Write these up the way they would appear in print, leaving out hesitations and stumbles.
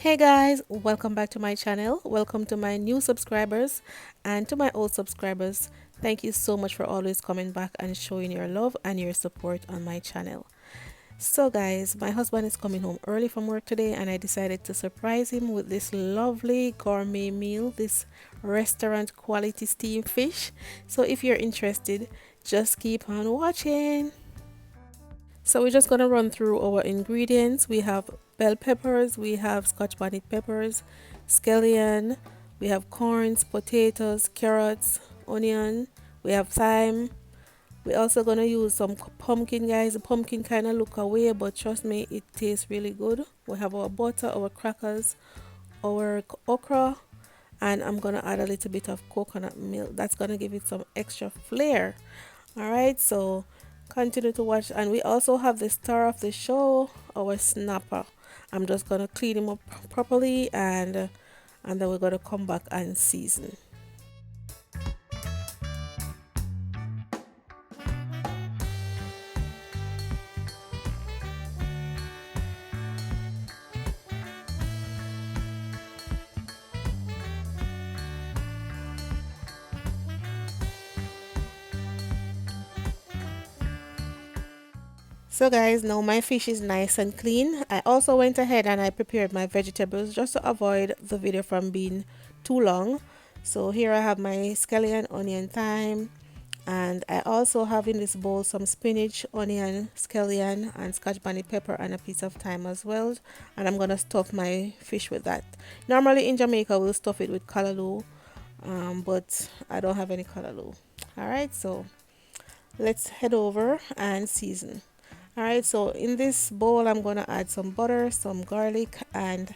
Hey guys, welcome back to my channel. Welcome to my new subscribers and to my old subscribers. Thank you so much for always coming back and showing your love and your support on my channel. So guys, my husband is coming home early from work today and I decided to surprise him with this lovely gourmet meal, this restaurant quality steamed fish. So if you're interested, just keep on watching. So we're just gonna run through our ingredients. We have bell peppers, we have Scotch bonnet peppers, scallion, we have corns, potatoes, carrots, onion, we have thyme. We're also gonna use some pumpkin, guys. The pumpkin kind of look away, but trust me, it tastes really good. We have our butter, our crackers, our okra, and I'm gonna add a little bit of coconut milk. That's gonna give it some extra flair. All right, so continue to watch. And we also have the star of the show, our snapper. I'm just gonna clean him up properly, and then we're gonna come back and season. So guys, now my fish is nice and clean. I also went ahead and I prepared my vegetables just to avoid the video from being too long. So here I have my scallion, onion, thyme, and I also have in this bowl some spinach, onion, scallion, and Scotch bonnet pepper and a piece of thyme as well. And I'm gonna stuff my fish with that. Normally in Jamaica we'll stuff it with callaloo, but I don't have any callaloo. All right, so let's head over and season. All right, so in this bowl I'm gonna add some butter, some garlic, and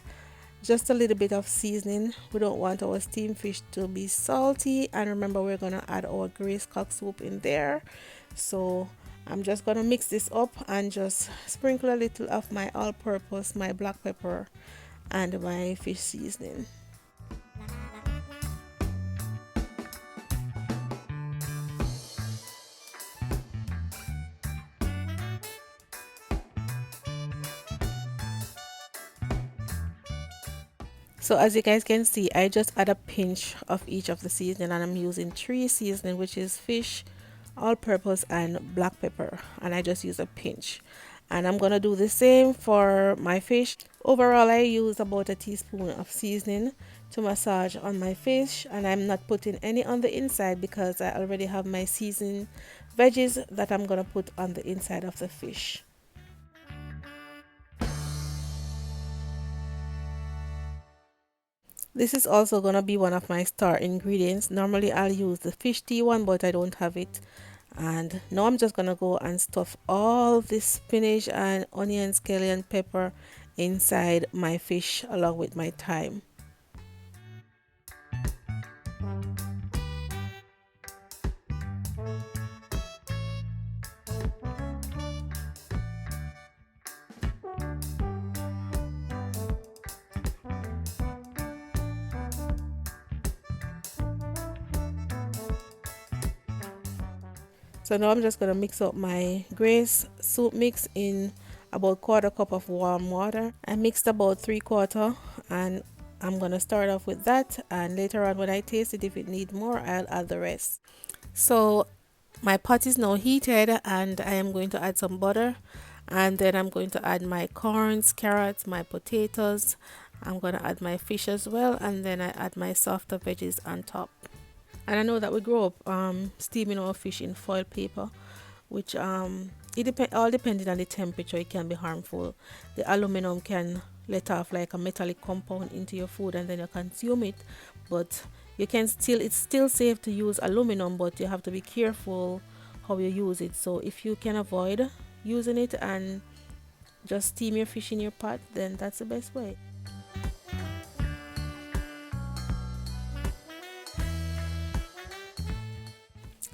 just a little bit of seasoning. We don't want our steamed fish to be salty, and remember we're gonna add our gray Scotch soup in there. So I'm just gonna mix this up and just sprinkle a little of my all-purpose, my black pepper, and my fish seasoning. So as you guys can see, I just add a pinch of each of the seasoning, and I'm using 3 seasoning, which is fish, all-purpose, and black pepper, and I just use a pinch. And I'm gonna do the same for my fish. Overall, I use about a teaspoon of seasoning to massage on my fish, and I'm not putting any on the inside because I already have my seasoned veggies that I'm gonna put on the inside of the fish. This is also gonna be one of my star ingredients. Normally I'll use the fish tea one, but I don't have it. And now I'm just gonna go and stuff all this spinach and onion, scallion, pepper inside my fish along with my thyme. So now I'm just gonna mix up my grace soup mix in about quarter cup of warm water. I mixed about 3/4, and I'm gonna start off with that, and later on when I taste it, if it need more, I'll add the rest. So my pot is now heated and I am going to add some butter, and then I'm going to add my corns, carrots, my potatoes. I'm going to add my fish as well, and then I add my softer veggies on top. And I know that we grow up steaming our fish in foil paper, which all depending on the temperature, it can be harmful. The aluminum can let off like a metallic compound into your food and then you consume it, but you can still, it's still safe to use aluminum, but you have to be careful how you use it. So if you can avoid using it and just steam your fish in your pot, then that's the best way.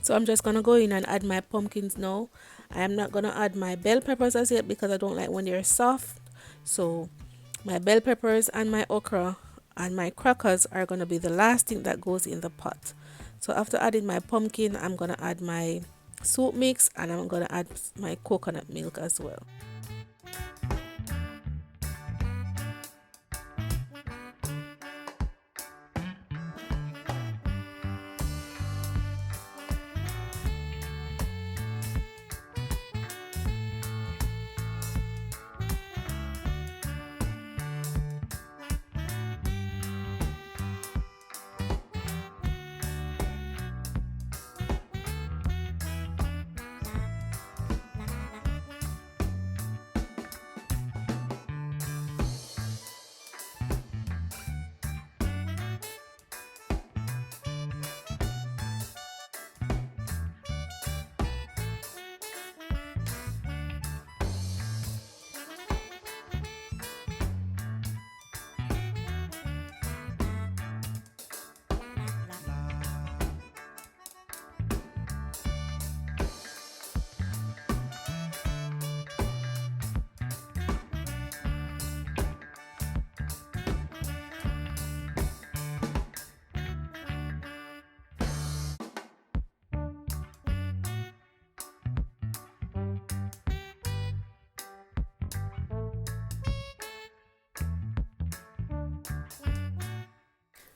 So I'm just gonna go in and add my pumpkins now. I am not gonna add my bell peppers as yet because I don't like when they're soft. So my bell peppers and my okra and my crackers are gonna be the last thing that goes in the pot. So after adding my pumpkin, I'm gonna add my soup mix, and I'm gonna add my coconut milk as well.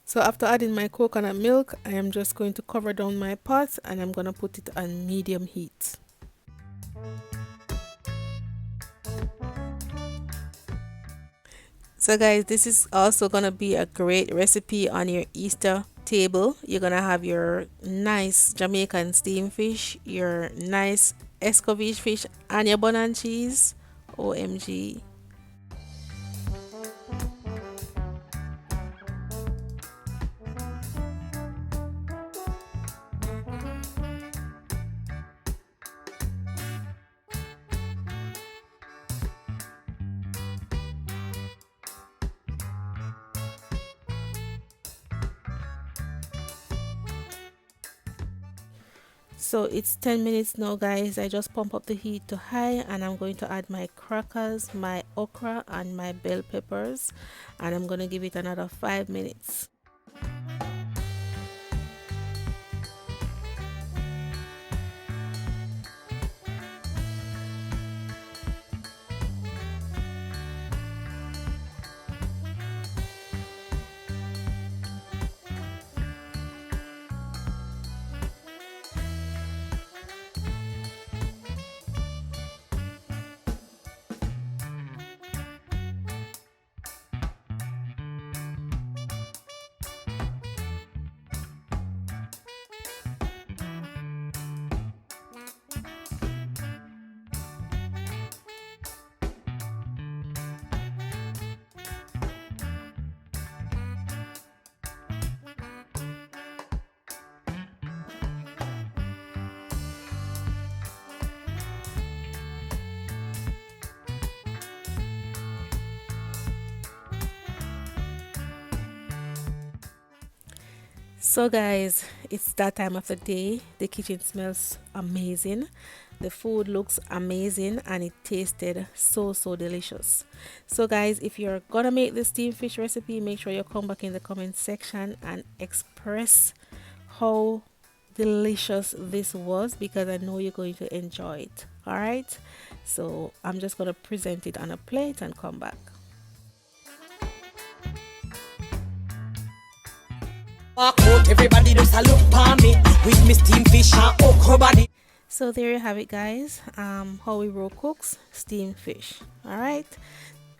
So after adding my coconut milk, I am just going to cover down my pot and I'm going to put it on medium heat. So guys, this is also going to be a great recipe on your Easter table. You're going to have your nice Jamaican steamed fish, your nice Escovitch fish, and your bun and cheese. OMG. So it's 10 minutes now, guys. I just pump up the heat to high and I'm going to add my crackers, my okra, and my bell peppers. And I'm going to give it another 5 minutes. So guys, it's that time of the day. The kitchen smells amazing. The food looks amazing and it tasted so delicious. So guys, if you're gonna make this steamed fish recipe, make sure you come back in the comment section and express how delicious this was, because I know you're going to enjoy it. All right, so I'm just gonna present it on a plate and come back. Walk out, everybody just a look for me with me steamed fish and okra body. So there you have it, guys. Howwerowe cooks steamed fish. All right.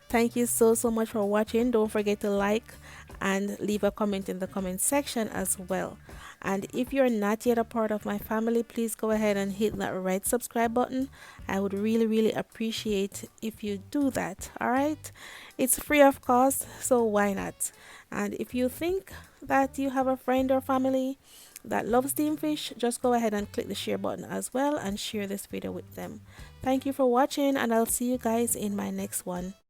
Thank you so much for watching. Don't forget to like and leave a comment in the comment section as well. And if you're not yet a part of my family, please go ahead and hit that red subscribe button. I would really appreciate if you do that. All right, it's free of cost, so why not? And if you think that you have a friend or family that loves steamed fish, just go ahead and click the share button as well and share this video with them. Thank you for watching and I'll see you guys in my next one.